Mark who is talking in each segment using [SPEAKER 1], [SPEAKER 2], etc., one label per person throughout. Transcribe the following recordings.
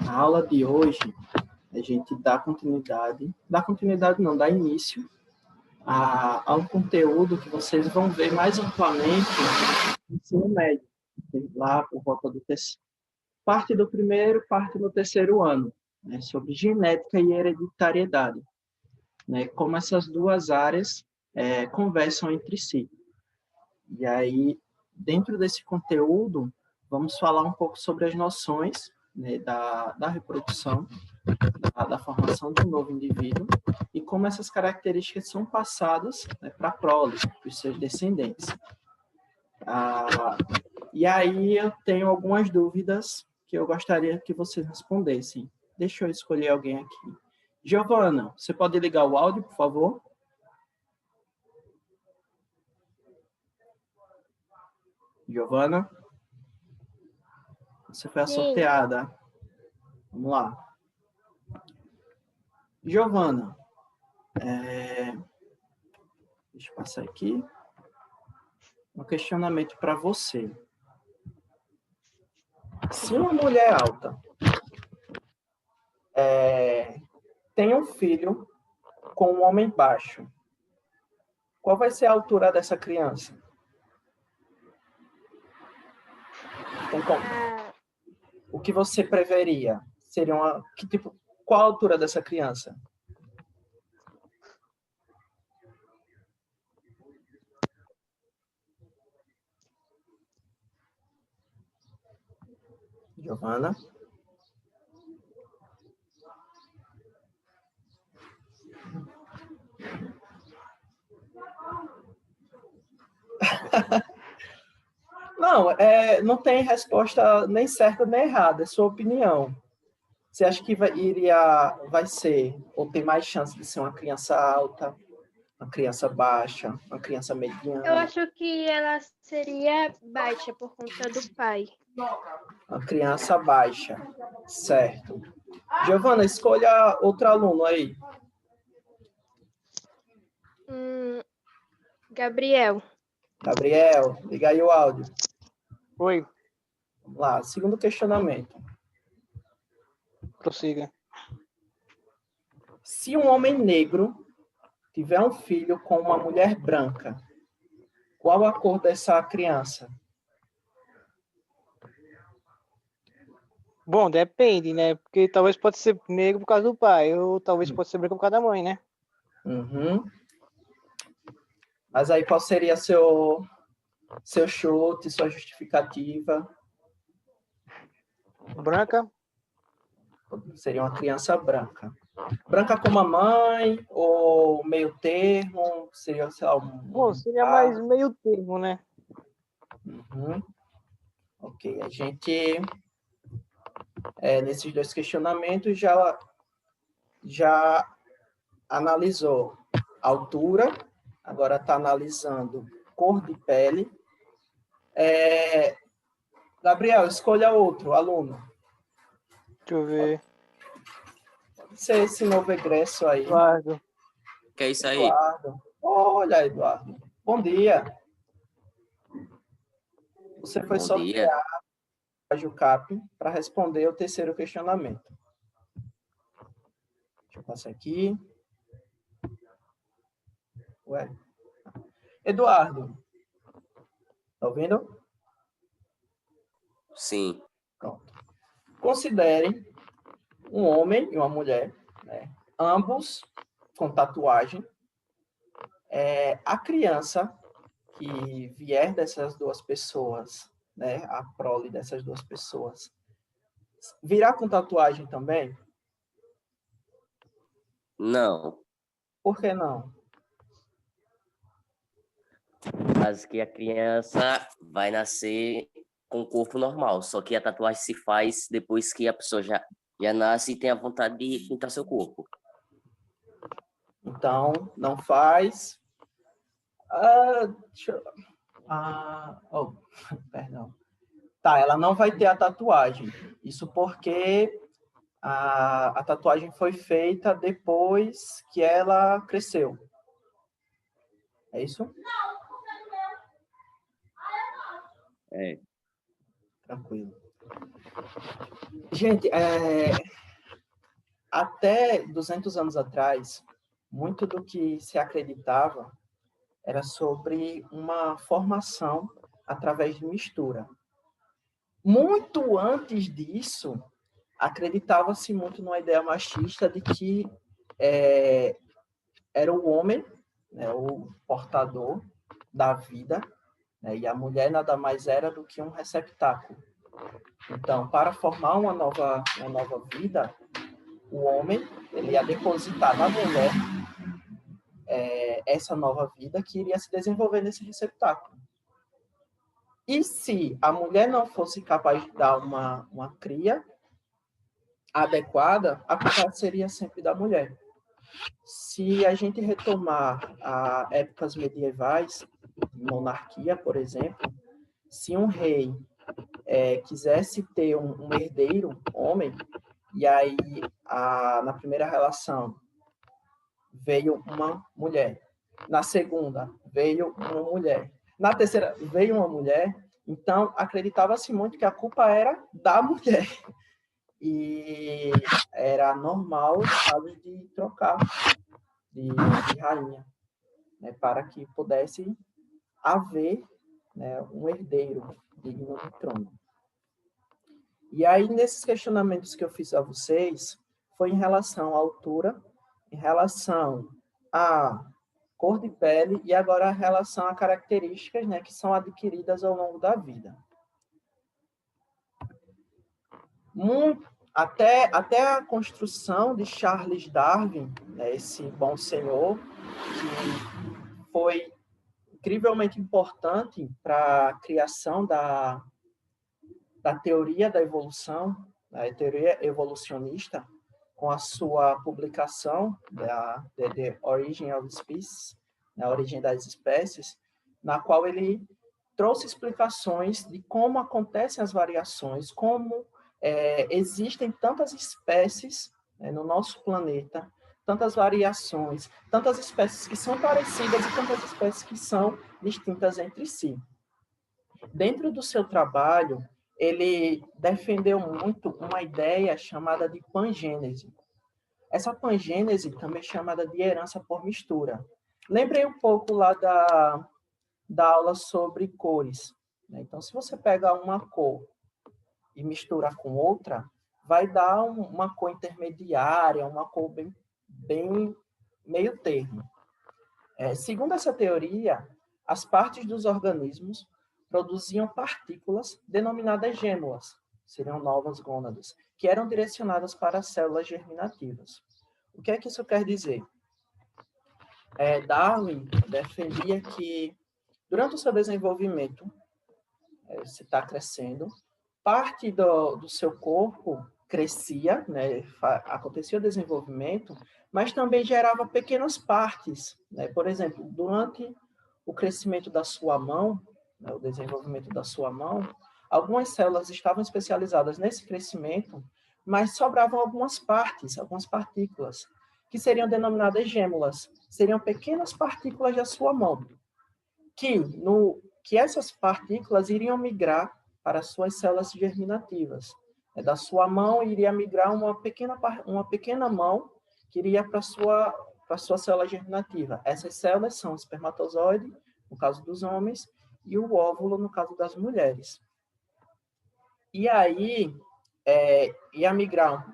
[SPEAKER 1] Na aula de hoje, a gente dá início ao conteúdo que vocês vão ver mais amplamente no ensino médio, lá por volta do parte do primeiro, parte do terceiro ano, né, sobre genética e hereditariedade, né, como essas duas áreas conversam entre si. E aí, dentro desse conteúdo, vamos falar um pouco sobre as noções, né, da reprodução, da formação de um novo indivíduo, e como essas características são passadas, né, para a prole, para os seus descendentes. E aí eu tenho algumas dúvidas que eu gostaria que vocês respondessem. Deixa eu escolher alguém aqui. Giovana, você pode ligar o áudio, por favor? Giovana? Você foi a sorteada. Vamos lá. Giovana, deixa eu passar aqui. Um questionamento para você. Se uma mulher alta tem um filho com um homem baixo, qual vai ser a altura dessa criança? Tem como? O que você preveria? Seria qual a altura dessa criança? Giovana? Não, não tem resposta nem certa nem errada, é sua opinião. Você acha que vai ser, ou tem mais chance de ser uma criança alta, uma criança baixa, uma criança mediana?
[SPEAKER 2] Eu acho que ela seria baixa por conta do pai.
[SPEAKER 1] Uma criança baixa, certo. Giovana, escolha outro aluno aí.
[SPEAKER 2] Gabriel.
[SPEAKER 1] Gabriel, liga aí o áudio.
[SPEAKER 3] Oi.
[SPEAKER 1] Vamos lá, segundo questionamento.
[SPEAKER 3] Prossiga.
[SPEAKER 1] Se um homem negro tiver um filho com uma mulher branca, qual a cor dessa criança?
[SPEAKER 3] Bom, depende, né? Porque talvez pode ser negro por causa do pai, ou talvez pode ser branco por causa da mãe, né?
[SPEAKER 1] Uhum. Mas aí qual seria seu chute, sua justificativa?
[SPEAKER 3] Branca?
[SPEAKER 1] Seria uma criança branca. Branca como a mãe, ou meio termo? Seria, sei lá,
[SPEAKER 3] Bom, seria mais meio termo, né?
[SPEAKER 1] Uhum. Ok, a gente, nesses dois questionamentos, já analisou altura, agora está analisando cor de pele. Gabriel, escolha outro aluno.
[SPEAKER 3] Deixa eu ver.
[SPEAKER 1] Pode ser esse novo egresso aí.
[SPEAKER 3] Eduardo.
[SPEAKER 4] Que é isso aí?
[SPEAKER 1] Eduardo. Olha, Eduardo. Bom dia. Você foi sorteado a Jucap para responder o terceiro questionamento. Deixa eu passar aqui. Ué. Eduardo. Tá ouvindo?
[SPEAKER 4] Sim.
[SPEAKER 1] Pronto. Considere um homem e uma mulher, né, ambos com tatuagem. A criança que vier dessas duas pessoas, né, a prole dessas duas pessoas, virá com tatuagem também?
[SPEAKER 4] Não.
[SPEAKER 1] Por que não?
[SPEAKER 4] Mas que a criança vai nascer com o corpo normal, só que a tatuagem se faz depois que a pessoa já nasce e tem a vontade de pintar seu corpo.
[SPEAKER 1] Então, não faz. Perdão. Tá, ela não vai ter a tatuagem. Isso porque a tatuagem foi feita depois que ela cresceu. É isso?
[SPEAKER 4] É.
[SPEAKER 1] Tranquilo. Gente, até 200 anos atrás, muito do que se acreditava era sobre uma formação através de mistura. Muito antes disso, acreditava-se muito numa ideia machista de que era o homem, né, o portador da vida, né, e a mulher nada mais era do que um receptáculo. Então, para formar uma nova vida, o homem ele ia depositar na mulher essa nova vida que iria se desenvolver nesse receptáculo. E se a mulher não fosse capaz de dar uma cria adequada, a culpa seria sempre da mulher. Se a gente retomar a épocas medievais, monarquia, por exemplo, se um rei quisesse ter um herdeiro, homem, e aí na primeira relação veio uma mulher, na segunda veio uma mulher, na terceira veio uma mulher, então acreditava-se muito que a culpa era da mulher. E era normal os casos de trocar de rainha, né, para que pudesse haver, né, um herdeiro digno do trono. E aí, nesses questionamentos que eu fiz a vocês, foi em relação à altura, em relação à cor de pele e agora em relação a características, né, que são adquiridas ao longo da vida. Até a construção de Charles Darwin, né, esse bom senhor, que foi incrivelmente importante para a criação da teoria da evolução, da teoria evolucionista, com a sua publicação, The Origin of Species, a origem das espécies, na qual ele trouxe explicações de como acontecem as variações, como existem tantas espécies, né, no nosso planeta, tantas variações, tantas espécies que são parecidas e tantas espécies que são distintas entre si. Dentro do seu trabalho, ele defendeu muito uma ideia chamada de pangênese. Essa pangênese também é chamada de herança por mistura. Lembrei um pouco lá da aula sobre cores, né? Então, se você pega uma cor e mistura com outra, vai dar uma cor intermediária, uma cor bem meio termo. Segundo essa teoria, as partes dos organismos produziam partículas denominadas gêmulas, seriam novas gônadas, que eram direcionadas para as células germinativas. O que é que isso quer dizer? Darwin defendia que, durante o seu desenvolvimento, você está crescendo, parte do seu corpo crescia, né, acontecia o desenvolvimento, mas também gerava pequenas partes, né? Por exemplo, durante o crescimento da sua mão, né, o desenvolvimento da sua mão, algumas células estavam especializadas nesse crescimento, mas sobravam algumas partes, algumas partículas, que seriam denominadas gêmulas, seriam pequenas partículas da sua mão, que essas partículas iriam migrar para as suas células germinativas. Da sua mão iria migrar uma pequena mão que iria para a sua célula germinativa. Essas células são o espermatozoide, no caso dos homens, e o óvulo, no caso das mulheres. E aí, ia migrar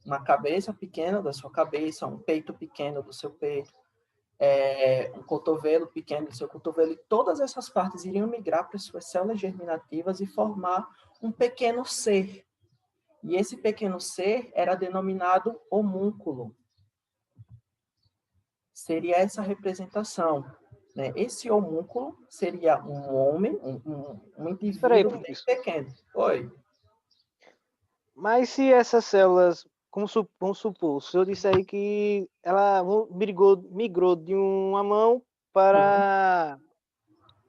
[SPEAKER 1] uma cabeça pequena da sua cabeça, um peito pequeno do seu peito, um cotovelo pequeno do seu cotovelo, e todas essas partes iriam migrar para as suas células germinativas e formar um pequeno ser. E esse pequeno ser era denominado homúnculo. Seria essa representação, né? Esse homúnculo seria um homem, um indivíduo bem pequeno. Oi.
[SPEAKER 3] Mas se essas células, vamos supor, o senhor disse aí que ela migrou de uma mão para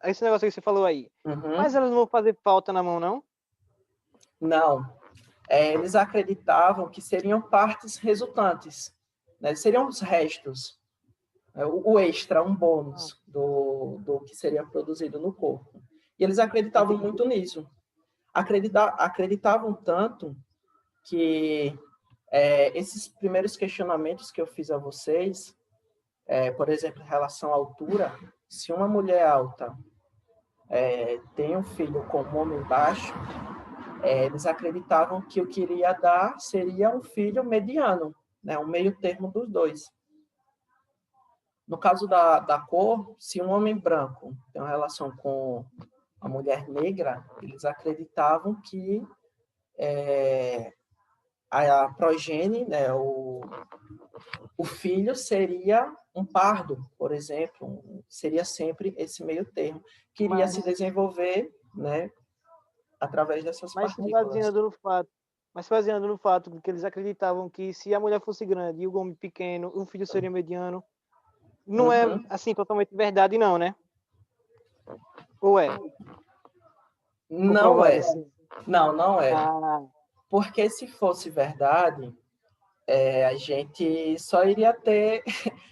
[SPEAKER 3] esse negócio que você falou aí.
[SPEAKER 1] Uhum.
[SPEAKER 3] Mas elas não vão fazer falta na mão, não?
[SPEAKER 1] Não. Eles acreditavam que seriam partes resultantes, né? Seriam os restos, o extra, um bônus do que seria produzido no corpo. E eles acreditavam muito nisso. acreditavam tanto que esses primeiros questionamentos que eu fiz a vocês, por exemplo, em relação à altura, se uma mulher alta tem um filho com um homem baixo, eles acreditavam que o que iria dar seria um filho mediano, né, um meio termo dos dois. No caso da cor, se um homem branco tem uma relação com uma mulher negra, eles acreditavam que a progenie, né, o filho seria um pardo, por exemplo, seria sempre esse meio termo, que iria se desenvolver, né, através dessas partículas.
[SPEAKER 3] Mas baseando no fato de que eles acreditavam que se a mulher fosse grande e o homem pequeno, o filho seria mediano, não é assim totalmente verdade, não, né? Ou é?
[SPEAKER 1] Não é.
[SPEAKER 3] Assim.
[SPEAKER 1] Não é.
[SPEAKER 3] Ah.
[SPEAKER 1] Porque se fosse verdade, a gente só iria ter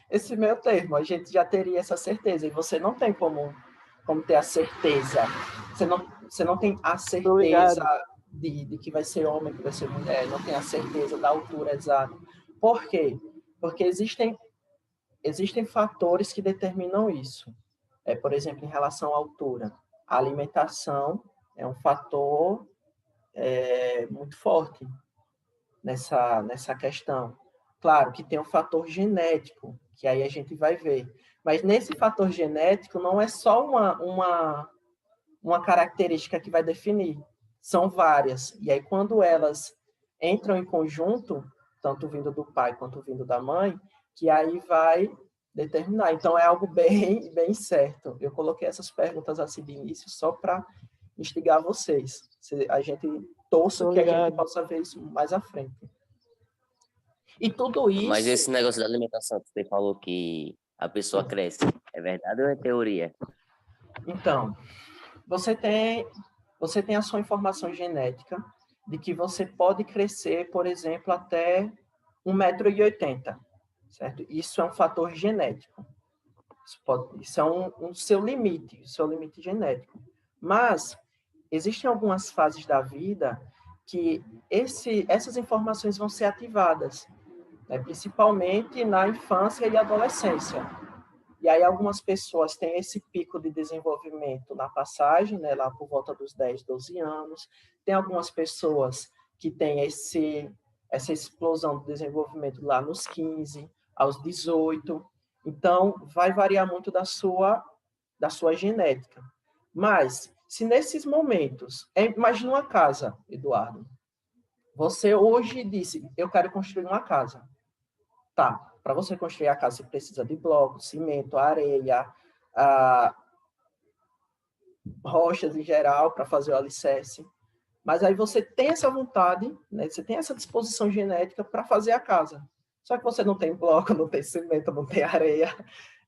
[SPEAKER 1] esse meio termo, a gente já teria essa certeza, e você não tem como ter a certeza. Você não tem a certeza de que vai ser homem, que vai ser mulher, não tem a certeza da altura exata. Por quê? Porque existem fatores que determinam isso. Por exemplo, em relação à altura, a alimentação é um fator muito forte nessa questão. Claro que tem um fator genético, que aí a gente vai ver. Mas nesse fator genético não é só uma característica que vai definir, são várias. E aí quando elas entram em conjunto, tanto vindo do pai quanto vindo da mãe, que aí vai determinar. Então é algo bem certo. Eu coloquei essas perguntas assim de início só para instigar vocês. A gente torço que a gente possa ver isso mais à frente. E tudo isso...
[SPEAKER 4] Mas esse negócio da alimentação que você falou que a pessoa cresce, é verdade ou é teoria?
[SPEAKER 1] Então, você tem a sua informação genética de que você pode crescer, por exemplo, até 1,80 m, certo? Isso é um fator genético. Isso é o seu limite genético. Mas existem algumas fases da vida que essas informações vão ser ativadas, né? Principalmente na infância e adolescência. E aí algumas pessoas têm esse pico de desenvolvimento na passagem, né, lá por volta dos 10, 12 anos. Tem algumas pessoas que têm essa explosão de desenvolvimento lá nos 15, aos 18. Então, vai variar muito da sua genética. Mas, se nesses momentos... Imagina uma casa, Eduardo. Você hoje disse, eu quero construir uma casa. Tá, para você construir a casa, você precisa de blocos, cimento, areia, rochas em geral, para fazer o alicerce. Mas aí você tem essa vontade, né? Você tem essa disposição genética para fazer a casa. Só que você não tem bloco, não tem cimento, não tem areia.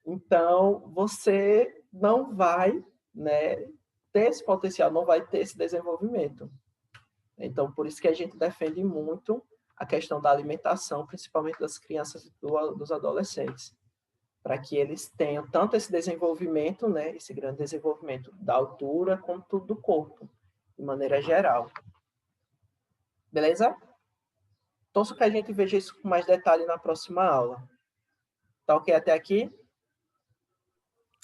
[SPEAKER 1] Então, você não vai, né, ter esse potencial, não vai ter esse desenvolvimento. Então, por isso que a gente defende muito a questão da alimentação, principalmente das crianças e dos adolescentes, para que eles tenham tanto esse desenvolvimento, né, esse grande desenvolvimento da altura, quanto do corpo, de maneira geral. Beleza? Torço que a gente veja isso com mais detalhe na próxima aula. Tá ok até aqui?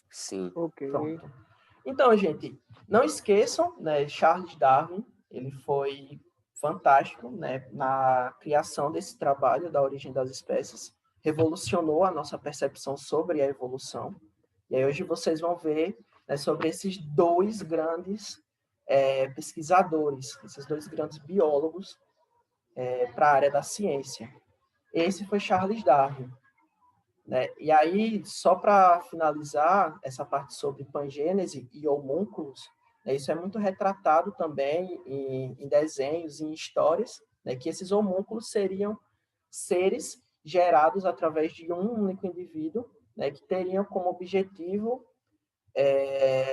[SPEAKER 4] Sim.
[SPEAKER 3] Ok.
[SPEAKER 1] Pronto. Então, gente, não esqueçam, né, Charles Darwin, ele foi fantástico, né, na criação desse trabalho da origem das espécies, revolucionou a nossa percepção sobre a evolução. E aí hoje vocês vão ver, né, sobre esses dois grandes pesquisadores, esses dois grandes biólogos para a área da ciência. Esse foi Charles Darwin, né? E aí, só para finalizar essa parte sobre pangênese e homúnculos, né, isso é muito retratado também em desenhos, em histórias, né, que esses homúnculos seriam seres gerados através de um único indivíduo, né, que teriam como objetivo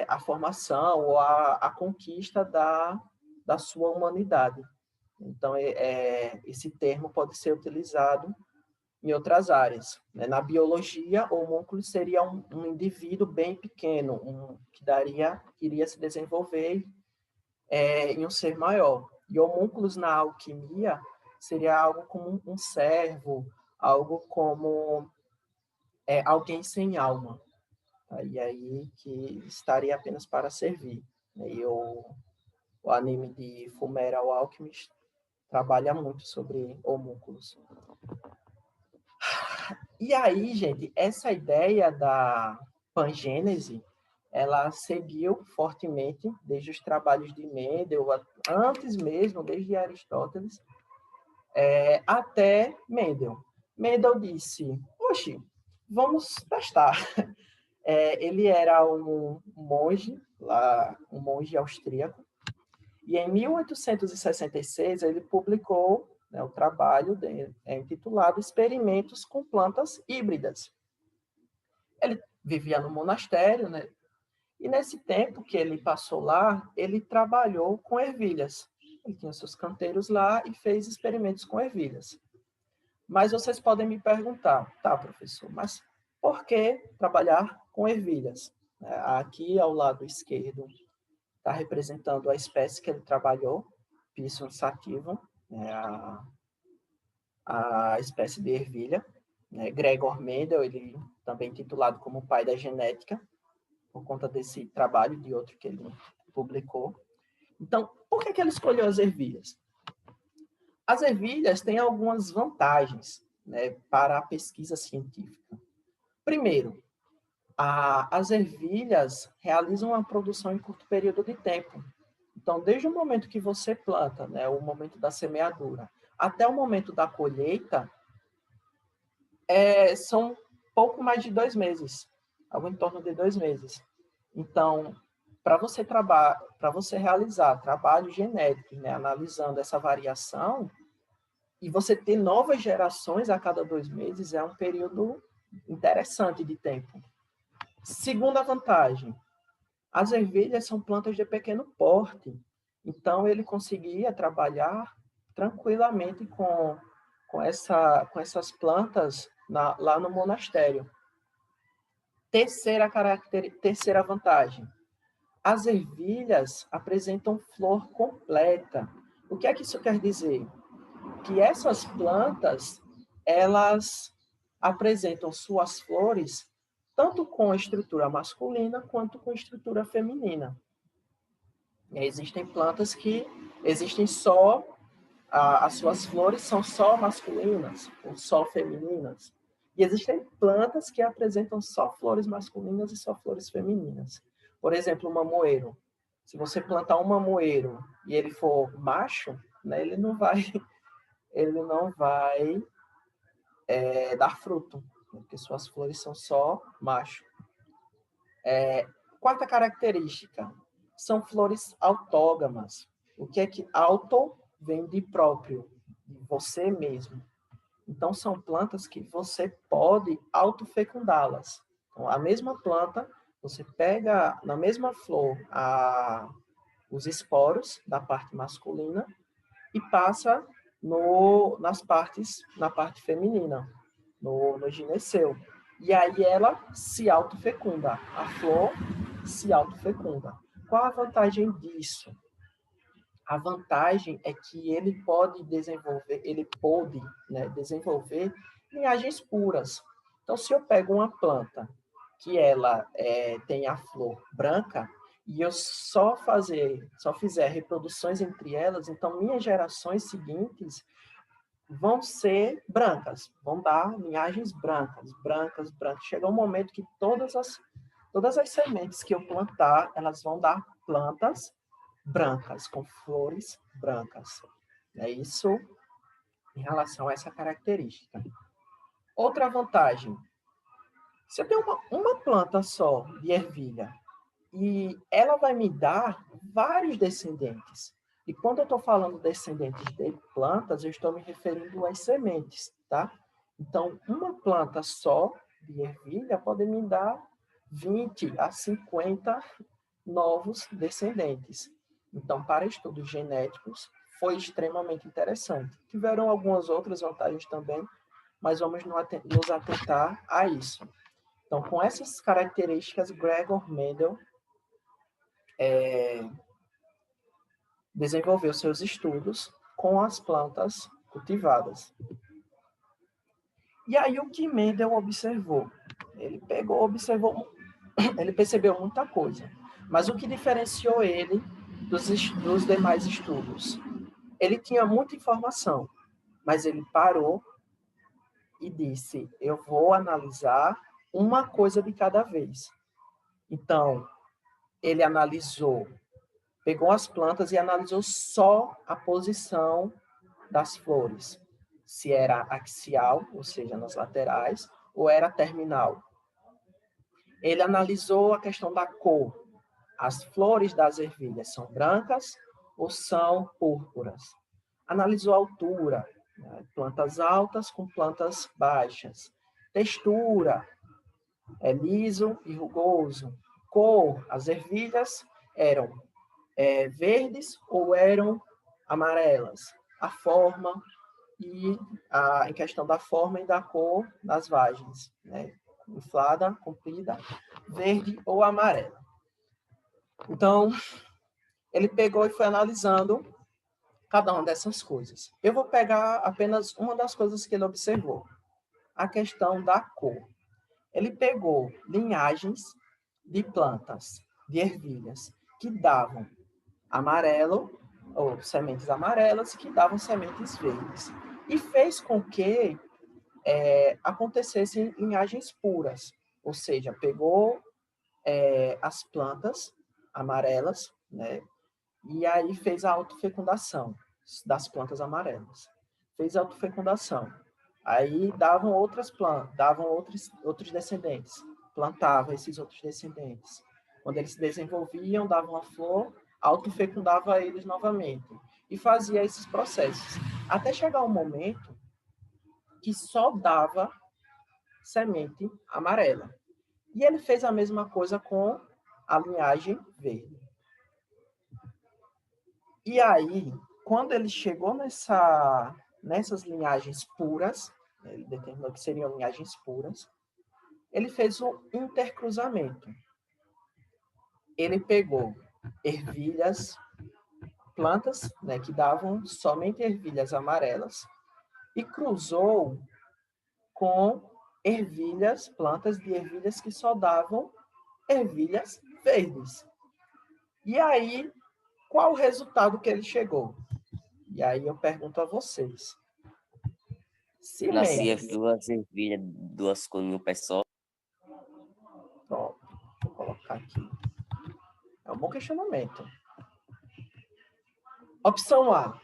[SPEAKER 1] a formação ou a conquista da sua humanidade. Então, esse termo pode ser utilizado em outras áreas. Na biologia, o homúnculo seria um indivíduo bem pequeno, que iria se desenvolver em um ser maior. E homúnculos na alquimia seria algo como um servo, algo como alguém sem alma. Tá? E aí que estaria apenas para servir. Né? E o anime de Fullmetal Alchemist trabalha muito sobre homúnculos. E aí, gente, essa ideia da pangênese, ela seguiu fortemente desde os trabalhos de Mendel, antes mesmo, desde Aristóteles, até Mendel. Mendel disse, oxe, vamos testar. Ele era um monge, um monge austríaco, e em 1866 ele publicou, né, o trabalho intitulado Experimentos com Plantas Híbridas. Ele vivia no monastério, né? E nesse tempo que ele passou lá, ele trabalhou com ervilhas. Ele tinha seus canteiros lá e fez experimentos com ervilhas. Mas vocês podem me perguntar, tá, professor, mas por que trabalhar com ervilhas? Aqui ao lado esquerdo está representando a espécie que ele trabalhou, Piscium sativum, né, a espécie de ervilha. Né? Gregor Mendel, ele também titulado como pai da genética, por conta desse trabalho de outro que ele publicou. Então, por que ele escolheu as ervilhas? As ervilhas têm algumas vantagens, né, para a pesquisa científica. Primeiro, as ervilhas realizam a produção em curto período de tempo. Então, desde o momento que você planta, né, o momento da semeadura, até o momento da colheita, são pouco mais de 2 meses, algo em torno de 2 meses. Então, para você realizar trabalhos genéticos, né, analisando essa variação, e você ter novas gerações a cada 2 meses, é um período interessante de tempo. Segunda vantagem, as ervilhas são plantas de pequeno porte, então ele conseguia trabalhar tranquilamente com essas plantas lá no monastério. Terceira vantagem, as ervilhas apresentam flor completa. O que é que isso quer dizer? Que essas plantas, elas apresentam suas flores tanto com estrutura masculina quanto com estrutura feminina. E existem plantas que existem só, as suas flores são só masculinas ou só femininas. E existem plantas que apresentam só flores masculinas e só flores femininas. Por exemplo, o mamoeiro. Se você plantar um mamoeiro e ele for macho, né, ele não vai dar fruto, porque suas flores são só macho. Quarta característica, são flores autógamas. O que é que auto vem de próprio, de você mesmo. Então, são plantas que você pode autofecundá-las. Então, a mesma planta, você pega na mesma flor os esporos da parte masculina e passa na parte feminina, no gineceu. E aí ela se autofecunda, a flor se autofecunda. Qual a vantagem disso? A vantagem é que ele pôde desenvolver linhagens puras. Então, se eu pego uma planta que ela tem a flor branca, e eu só fizer reproduções entre elas, então minhas gerações seguintes vão ser brancas, vão dar linhagens brancas, brancas, brancas. Chega um momento que todas as sementes que eu plantar, elas vão dar plantas brancas, com flores brancas. É isso em relação a essa característica. Outra vantagem, se eu tenho uma planta só de ervilha, e ela vai me dar vários descendentes. E quando eu estou falando descendentes de plantas, eu estou me referindo às sementes, tá? Então, uma planta só de ervilha pode me dar 20 a 50 novos descendentes. Então, para estudos genéticos, foi extremamente interessante. Tiveram algumas outras vantagens também, mas vamos nos atentar a isso. Então, com essas características, Gregor Mendel desenvolveu seus estudos com as plantas cultivadas. E aí o que Mendel observou? Ele ele percebeu muita coisa. Mas o que diferenciou ele dos demais estudos? Ele tinha muita informação, mas ele parou e disse, eu vou analisar uma coisa de cada vez. Então, ele pegou as plantas e analisou só a posição das flores. Se era axial, ou seja, nas laterais, ou era terminal. Ele analisou a questão da cor. As flores das ervilhas são brancas ou são púrpuras? Analisou a altura, né? Plantas altas com plantas baixas. Textura, é liso e rugoso. Cor, as ervilhas eram verdes ou eram amarelas. A forma em questão da forma e da cor das vagens, né? Inflada, comprida, verde ou amarela. Então, ele pegou e foi analisando cada uma dessas coisas. Eu vou pegar apenas uma das coisas que ele observou, a questão da cor. Ele pegou linhagens de plantas, de ervilhas, que davam amarelo, ou sementes amarelas, que davam sementes verdes. E fez com que acontecessem linhagens puras, ou seja, pegou as plantas amarelas, né, e aí fez a autofecundação das plantas amarelas. Fez a autofecundação. Aí davam outras plantas, davam outros descendentes, plantava esses outros descendentes. Quando eles se desenvolviam, davam a flor, autofecundava eles novamente. E fazia esses processos. Até chegar um momento que só dava semente amarela. E ele fez a mesma coisa com a linhagem verde. E aí, quando ele chegou nessas linhagens puras, ele determinou que seriam linhagens puras, ele fez o intercruzamento. Ele pegou ervilhas, plantas, né, que davam somente ervilhas amarelas, e cruzou com ervilhas, plantas de ervilhas que só davam ervilhas verdes. E aí, qual o resultado que ele chegou? E aí eu pergunto a vocês.
[SPEAKER 4] Nascia
[SPEAKER 1] Sementes.
[SPEAKER 4] duas ervilhas, duas cores no pé só.
[SPEAKER 1] Pronto, vou colocar aqui. É um bom questionamento. Opção A.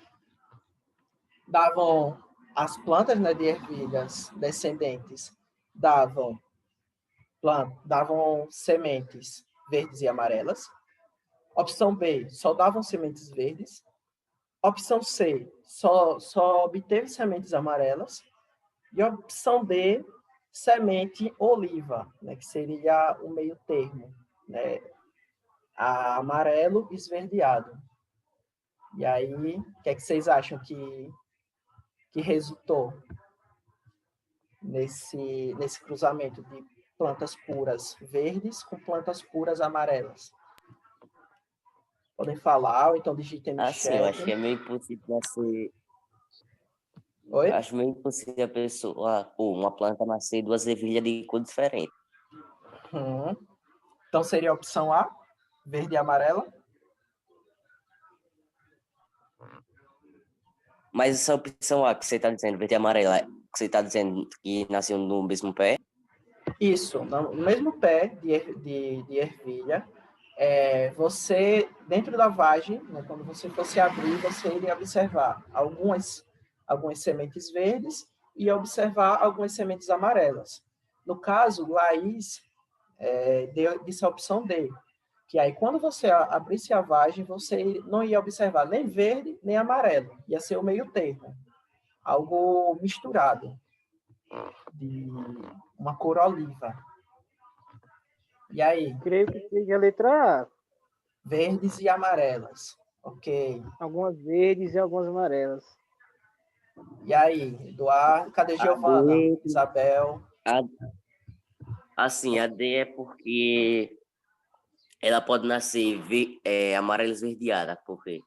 [SPEAKER 1] Davam as plantas, né, de ervilhas descendentes, davam sementes verdes e amarelas. Opção B, só davam sementes verdes. Opção C, só obteve sementes amarelas. E opção D, semente oliva, né, que seria o meio termo, né, amarelo esverdeado. E aí, o que é que vocês acham que resultou nesse cruzamento de plantas puras verdes com plantas puras amarelas? Podem falar, ou então digitem no
[SPEAKER 4] Assim, eu
[SPEAKER 1] chat.
[SPEAKER 4] acho que é meio impossível nascer.
[SPEAKER 1] Oi?
[SPEAKER 4] Acho meio impossível a pessoa, uma planta nascer duas ervilhas de cor diferente.
[SPEAKER 1] Então seria a opção A, verde e amarela.
[SPEAKER 4] Mas essa opção A que você está dizendo, verde e amarela, que você está dizendo que nasceu no mesmo pé?
[SPEAKER 1] Isso, no mesmo pé de ervilha, você, dentro da vagem, né, quando você fosse abrir, você iria observar algumas sementes verdes e observar algumas sementes amarelas. No caso, Laís disse a opção D, que aí quando você abrisse a vagem, você não ia observar nem verde, nem amarelo, ia ser o meio termo, algo misturado, de uma cor oliva. E aí?
[SPEAKER 3] Creio que seja a letra A.
[SPEAKER 1] Verdes e amarelas. Ok.
[SPEAKER 3] Algumas verdes e algumas amarelas.
[SPEAKER 1] E aí, Eduardo? Cadê Giovana? Isabel?
[SPEAKER 4] Assim, a D é porque ela pode nascer amarela esverdeada, por quê?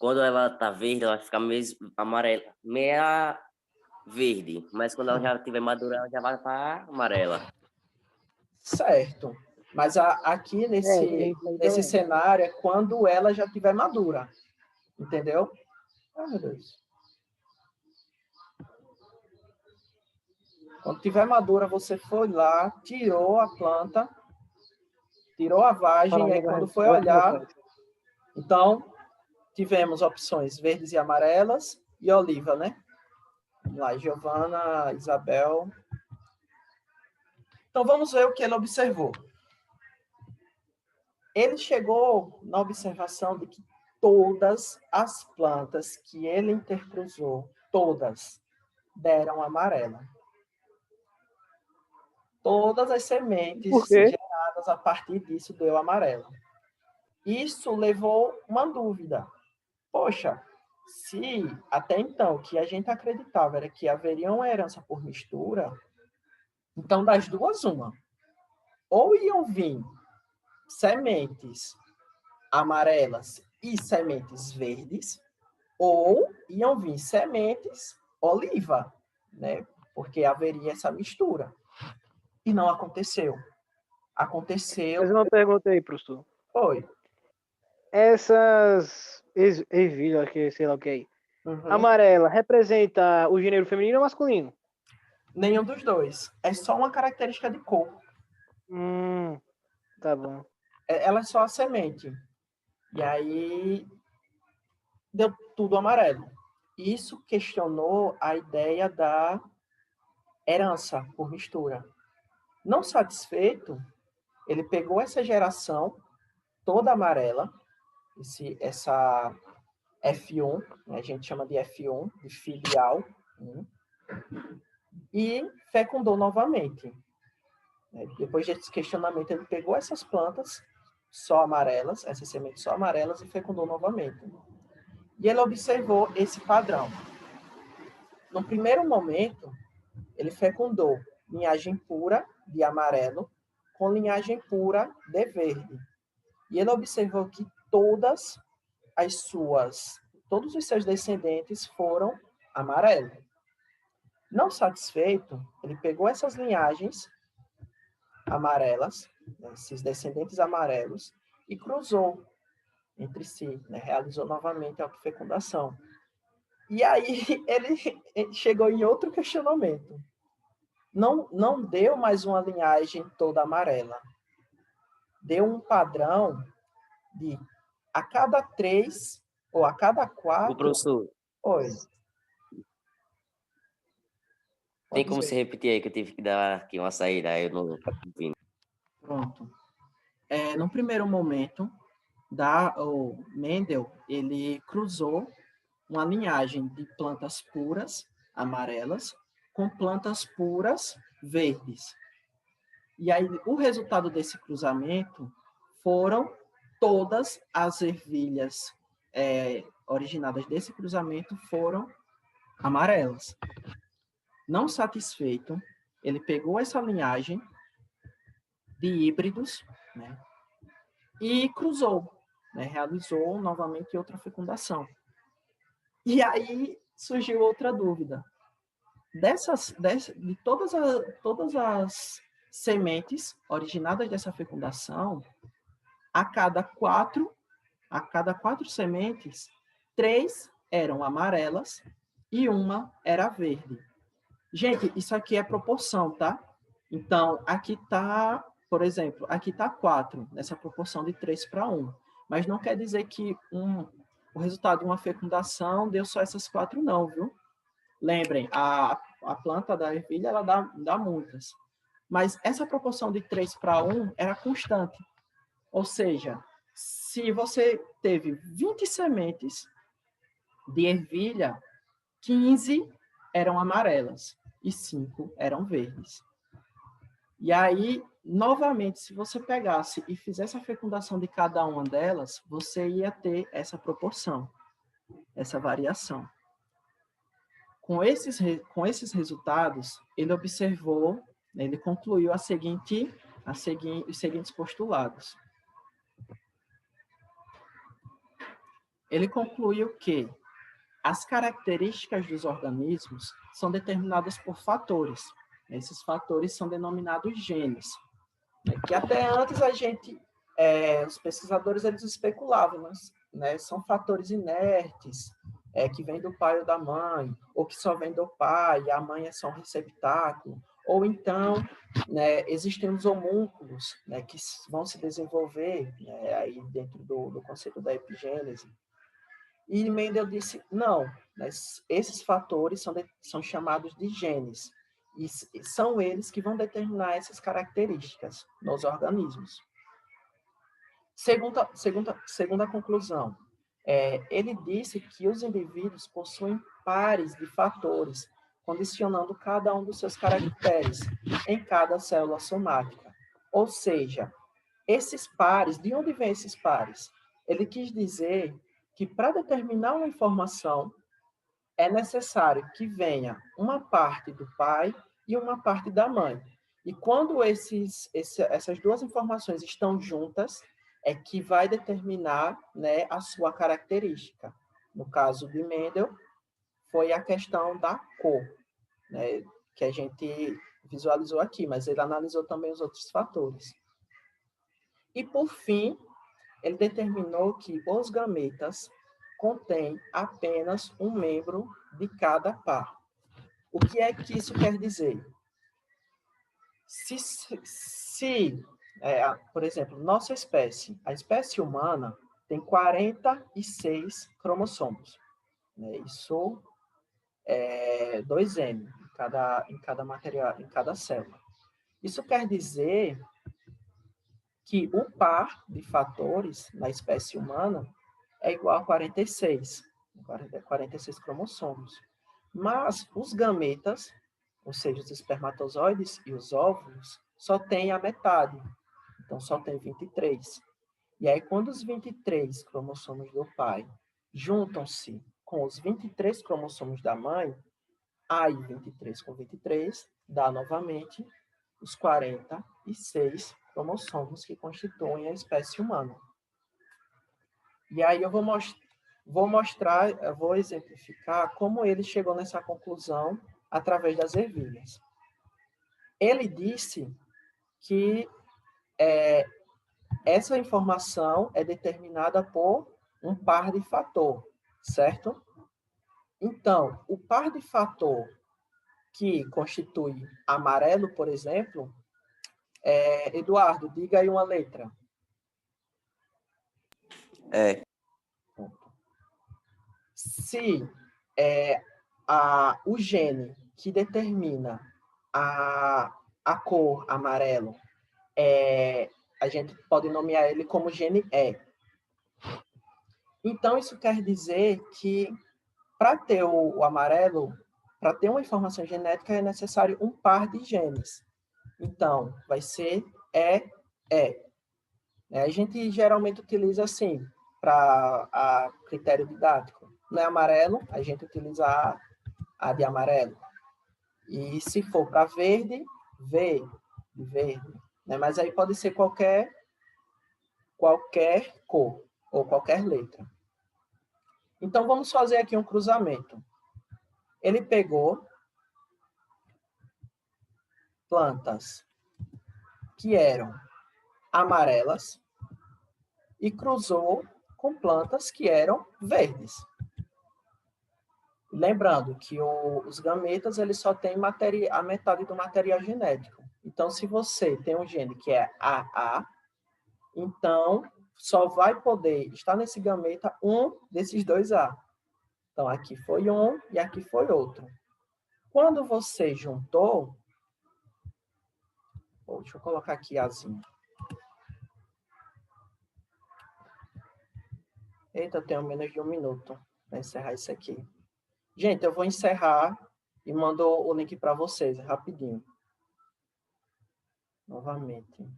[SPEAKER 4] quando ela tá verde, ela fica meio amarela, meia verde, mas quando ela já estiver madura, ela já vai estar amarela.
[SPEAKER 1] Certo. Mas aqui
[SPEAKER 3] Tem
[SPEAKER 1] nesse,
[SPEAKER 3] isso aí
[SPEAKER 1] nesse
[SPEAKER 3] também.
[SPEAKER 1] cenário é quando ela já estiver madura. Entendeu? Ah, meu Deus. Quando estiver madura, você foi lá, tirou a planta, tirou a vagem, e aí quando foi
[SPEAKER 3] Agora que
[SPEAKER 1] olhar,
[SPEAKER 3] faz.
[SPEAKER 1] então, tivemos opções verdes e amarelas e oliva, né? Vamos lá, Giovana, Isabel. Então, vamos ver o que ele observou. Ele chegou na observação de que todas as plantas que ele intercruzou, todas, deram amarela. Todas as sementes
[SPEAKER 3] Por quê?
[SPEAKER 1] geradas a partir disso deu amarelo. Isso levou uma dúvida. Poxa, se até então o que a gente acreditava era que haveria uma herança por mistura, então das duas uma. Ou iam vir sementes amarelas e sementes verdes, ou iam vir sementes oliva, né? Porque haveria essa mistura. E não aconteceu. Aconteceu,
[SPEAKER 3] Fazer uma pergunta aí, professor.
[SPEAKER 1] foi.
[SPEAKER 3] Essas ervilhas, que sei lá o que é aí.
[SPEAKER 1] Uhum.
[SPEAKER 3] Amarela representa o gênero feminino ou masculino?
[SPEAKER 1] Nenhum dos dois. É só uma característica de cor.
[SPEAKER 3] Tá bom.
[SPEAKER 1] Ela é só a semente. E aí deu tudo amarelo. Isso questionou a ideia da herança por mistura. Não satisfeito, ele pegou essa geração toda amarela, essa F1, né, a gente chama de F1, de filial, e fecundou novamente. Depois desse questionamento, ele pegou essas plantas só amarelas, essas sementes só amarelas, e fecundou novamente. E ele observou esse padrão. No primeiro momento, ele fecundou linhagem pura de amarelo com linhagem pura de verde. E ele observou que todos os seus descendentes foram amarelos. Não satisfeito, ele pegou essas linhagens amarelas, né, esses descendentes amarelos, e cruzou entre si, né, realizou novamente a autofecundação. E aí ele chegou em outro questionamento. Não deu mais uma linhagem toda amarela. Deu um padrão de a cada 3 ou a cada 4.
[SPEAKER 4] O professor,
[SPEAKER 1] Oi.
[SPEAKER 4] tem
[SPEAKER 1] Pode
[SPEAKER 4] como
[SPEAKER 1] dizer.
[SPEAKER 4] se repetir aí que eu tive que dar aqui uma saída, aí eu não vi.
[SPEAKER 1] Pronto. No primeiro momento, o Mendel, ele cruzou uma linhagem de plantas puras, amarelas, com plantas puras, verdes. E aí, o resultado desse cruzamento foram todas as ervilhas originadas desse cruzamento foram amarelas. Não satisfeito, ele pegou essa linhagem de híbridos, né, e cruzou, né, realizou novamente outra fecundação. E aí surgiu outra dúvida. De todas as sementes originadas dessa fecundação, a cada quatro sementes, 3 eram amarelas e uma era verde. Gente, isso aqui é proporção, tá? Então, aqui está, por exemplo, aqui está 4, nessa proporção de 3 para 1. Mas não quer dizer que o resultado de uma fecundação deu só essas 4, não, viu? Lembrem, a planta da ervilha, ela dá muitas. Mas essa proporção de 3 para 1 era constante. Ou seja, se você teve 20 sementes de ervilha, 15 eram amarelas e 5 eram verdes. E aí, novamente, se você pegasse e fizesse a fecundação de cada uma delas, você ia ter essa proporção, essa variação. Com esses resultados, ele observou, ele concluiu os seguintes postulados. ele concluiu que as características dos organismos são determinadas por fatores. Esses fatores são denominados genes, né? Que até antes os pesquisadores eles especulavam, mas, né, são fatores inertes, que vêm do pai ou da mãe, ou que só vêm do pai e a mãe é só um receptáculo, ou então, né, existem os homúnculos, né, que vão se desenvolver, né, aí dentro do conceito da epigênese. E Mendel disse, não, esses fatores são chamados de genes, e são eles que vão determinar essas características nos organismos. Segunda conclusão, ele disse que os indivíduos possuem pares de fatores, condicionando cada um dos seus caracteres em cada célula somática. Ou seja, esses pares, de onde vêm esses pares? Ele quis dizer que para determinar uma informação, é necessário que venha uma parte do pai e uma parte da mãe. E quando essas duas informações estão juntas, é que vai determinar, né, a sua característica. No caso de Mendel, foi a questão da cor, né, que a gente visualizou aqui, mas ele analisou também os outros fatores. E, por fim, ele determinou que os gametas contêm apenas um membro de cada par. O que é que isso quer dizer? Por exemplo, nossa espécie, a espécie humana, tem 46 cromossomos. Né? Isso é 2M em cada célula. Isso quer dizer que o par de fatores na espécie humana é igual a 46 cromossomos. Mas os gametas, ou seja, os espermatozoides e os óvulos, só tem a metade. Então, só tem 23. E aí, quando os 23 cromossomos do pai juntam-se com os 23 cromossomos da mãe, aí 23 com 23 dá novamente os 46 cromossomos que constituem a espécie humana. E aí eu vou exemplificar como ele chegou nessa conclusão através das ervilhas. Ele disse que essa informação é determinada por um par de fator, certo? Então, o par de fator que constitui amarelo, por exemplo, Eduardo, diga aí uma letra. Se o gene que determina a cor amarelo, a gente pode nomear ele como gene E. Então, isso quer dizer que, para ter o amarelo, para ter uma informação genética, é necessário um par de genes. Então, vai ser E. A gente geralmente utiliza assim, para critério didático. Não é amarelo, a gente utiliza a de amarelo. E se for para verde, V, de verde. Né? Mas aí pode ser qualquer cor ou qualquer letra. Então, vamos fazer aqui um cruzamento. Ele pegou plantas que eram amarelas e cruzou com plantas que eram verdes. Lembrando que os gametas eles só têm a metade do material genético. Então, se você tem um gene que é AA, então só vai poder estar nesse gameta um desses dois A. Então, aqui foi um e aqui foi outro. Quando você juntou... deixa eu colocar aqui Azinho. Eita, eu tenho menos de 1 minuto para encerrar isso aqui. Gente, eu vou encerrar e mando o link para vocês, rapidinho. Novamente.